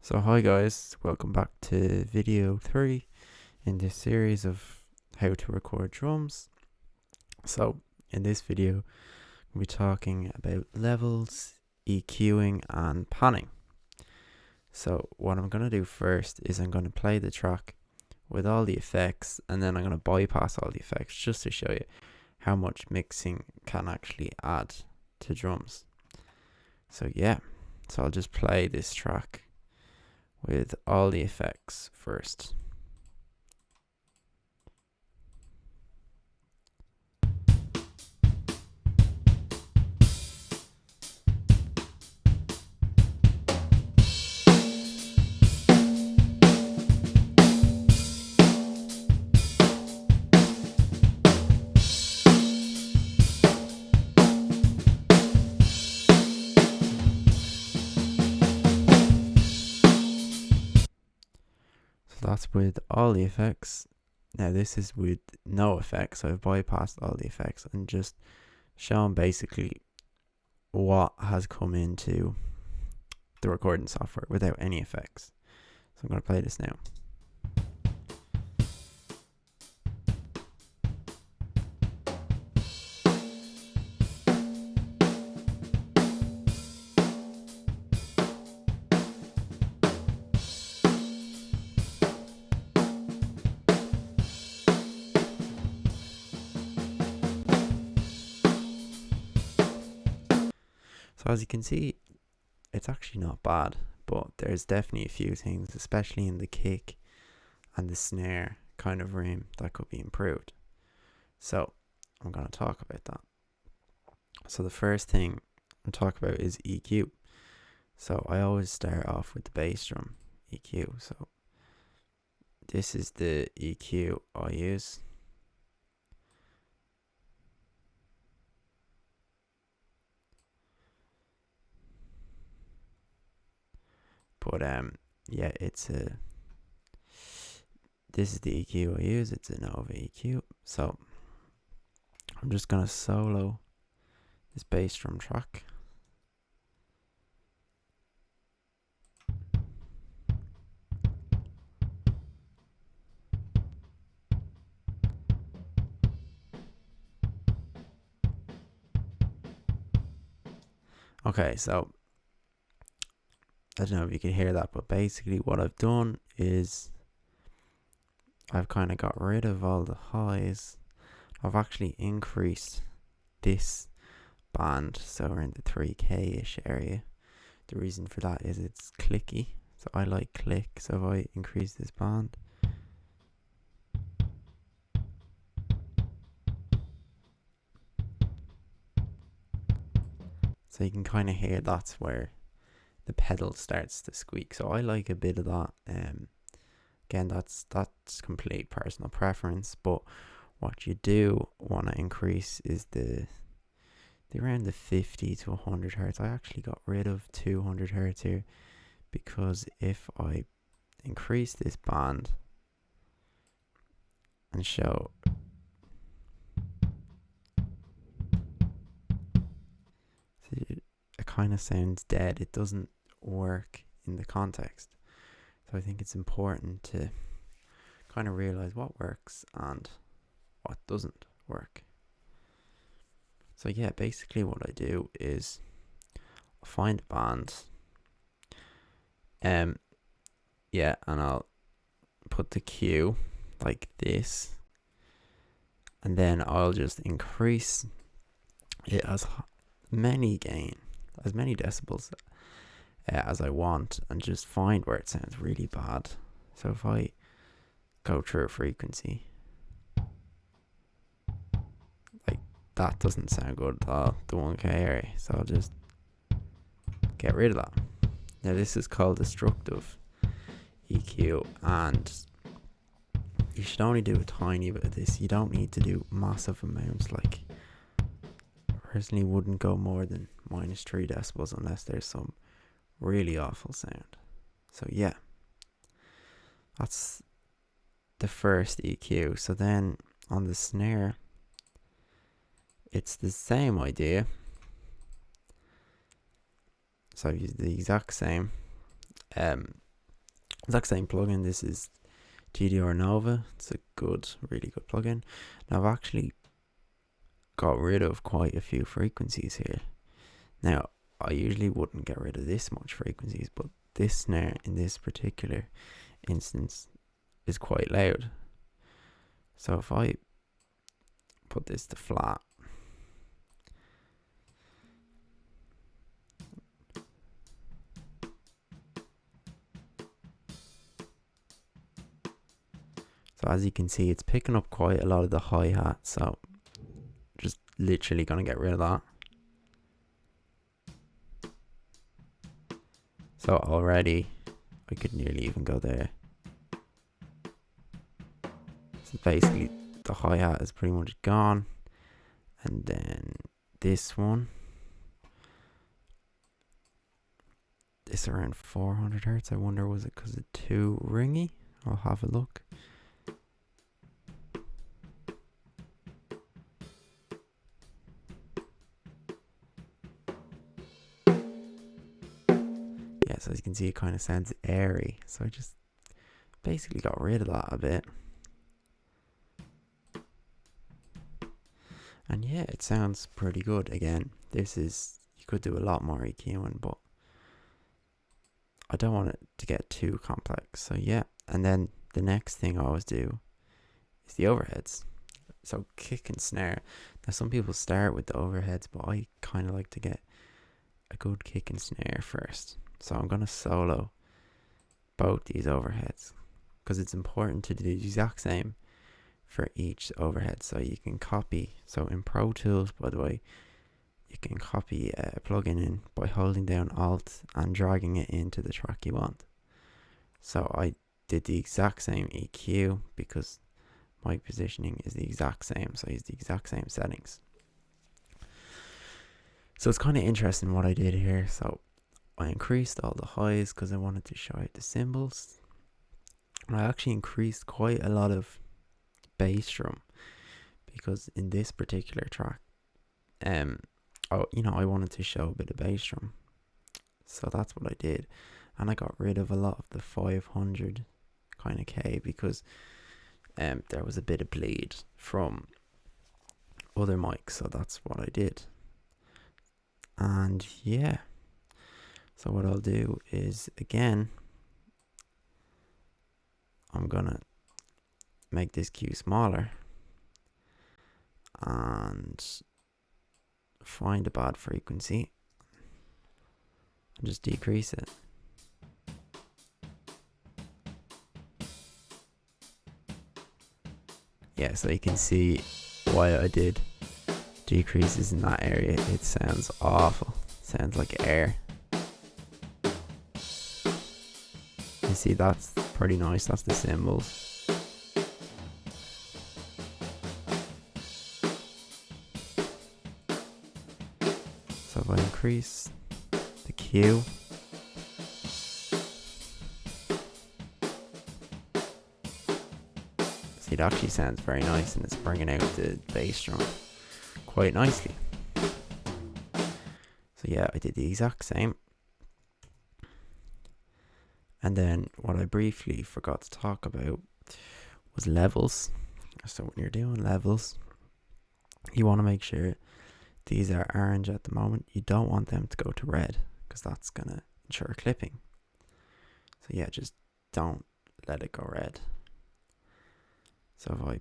So hi guys, welcome back to video 3 in this series of how to record drums. So in this video we'll be talking about levels, EQing and panning. So what I'm going to do first is I'm going to play the track with all the effects, and then I'm going to bypass all the effects just to show you how much mixing can actually add to drums. So I'll just play this track with all the effects first. So that's with all the effects. Now this is with no effects, so I've bypassed all the effects and just shown basically what has come into the recording software without any effects. So I'm going to play this now. So as you can see, it's actually not bad, but there's definitely a few things, especially in the kick and the snare kind of room, that could be improved. So I'm going to talk about that. So the first thing I'm talking about is EQ. So I always start off with the bass drum EQ. So this is the EQ I use. But this is the EQ I use. It's a Nova EQ. So I'm just gonna solo this bass drum track. Okay, so I don't know if you can hear that, but basically what I've done is I've kind of got rid of all the highs. I've actually increased this band, so we're in the 3K-ish area. The reason for that is it's clicky, so I like click, so if I increase this band, so you can kind of hear that's where the pedal starts to squeak. So I like a bit of that. Again, that's complete personal preference, but what you do want to increase is the around the 50 to 100 hertz. I actually got rid of 200 hertz here, because if I increase this band and show, it kind of sounds dead. It doesn't work in the context. So I think it's important to kind of realize what works and what doesn't work. So basically what I do is find a band, and I'll put the Q like this, and then I'll just increase it as many decibels as I want, and just find where it sounds really bad. So if I go through a frequency, like that doesn't sound good at all, the 1K area, so I'll just get rid of that. Now this is called destructive EQ, and you should only do a tiny bit of this. You don't need to do massive amounts. Like, personally wouldn't go more than -3 decibels unless there's some really awful sound. So that's the first EQ. So then on the snare, it's the same idea. So I've used the exact same. exact same plugin. This is TDR Nova. It's a really good plugin. Now I've actually got rid of quite a few frequencies here. Now I usually wouldn't get rid of this much frequencies, but this snare in this particular instance is quite loud. So if I put this to flat, so as you can see, it's picking up quite a lot of the hi-hat, so just literally gonna get rid of that. So already I could nearly even go there. So basically the hi-hat is pretty much gone. And then this one, this around 400 hertz. I wonder, was it because it's too ringy? I'll have a look. Yeah, so as you can see, it kind of sounds airy. So I just basically got rid of that a bit. And yeah, it sounds pretty good. Again, this is, you could do a lot more EQing, but I don't want it to get too complex. So yeah, and then the next thing I always do is the overheads. So kick and snare. Now some people start with the overheads, but I kind of like to get a good kick and snare first. So I'm going to solo both these overheads because it's important to do the exact same for each overhead. So you can copy. So in Pro Tools, by the way, you can copy a plugin in by holding down Alt and dragging it into the track you want. So I did the exact same EQ because my positioning is the exact same. So I use the exact same settings. So it's kind of interesting what I did here. So I increased all the highs because I wanted to show out the cymbals. And I actually increased quite a lot of bass drum because in this particular track, I wanted to show a bit of bass drum. So that's what I did. And I got rid of a lot of the 500 kind of K because there was a bit of bleed from other mics. So that's what I did. And yeah. So what I'll do is, again, I'm gonna make this Q smaller and find a bad frequency and just decrease it. Yeah, so you can see why I did decreases in that area. It sounds awful. Sounds like air. You see, that's pretty nice. That's the cymbals. So if I increase the Q, see, it actually sounds very nice and it's bringing out the bass drum quite nicely. So yeah, I did the exact same. And then what I briefly forgot to talk about was levels. So when you're doing levels, you want to make sure these are orange at the moment. You don't want them to go to red because that's going to ensure clipping. So yeah, just don't let it go red. So if I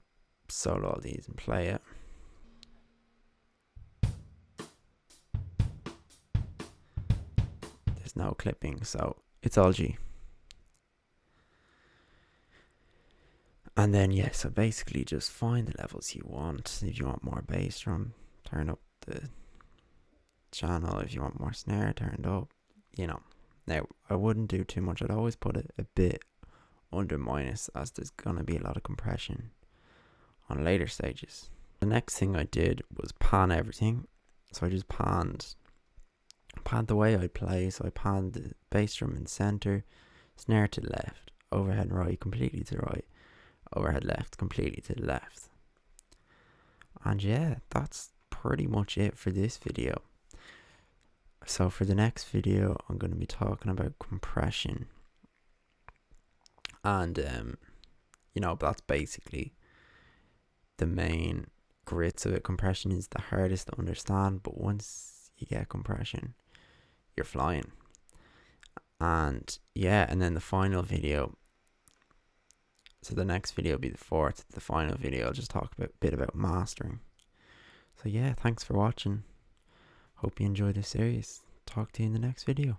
solo all these and play it, there's no clipping, so it's all G. And then yeah, so basically just find the levels you want. If you want more bass drum, turn up the channel. If you want more snare, turn it up. Now I wouldn't do too much. I'd always put it a bit under minus as there's gonna be a lot of compression on later stages. The next thing I did was pan everything. So I just panned the way I play. So I panned the bass drum in center, snare to the left, overhead right completely to the right, overhead left completely to the left. And yeah, that's pretty much it for this video. So for the next video, I'm going to be talking about compression. And that's basically the main grits of it. Compression is the hardest to understand, but once you get compression, you're flying. And and then the final video, so the next video will be the fourth. The final video, I'll just talk a bit about mastering. So thanks for watching. Hope you enjoyed this series. Talk to you in the next video.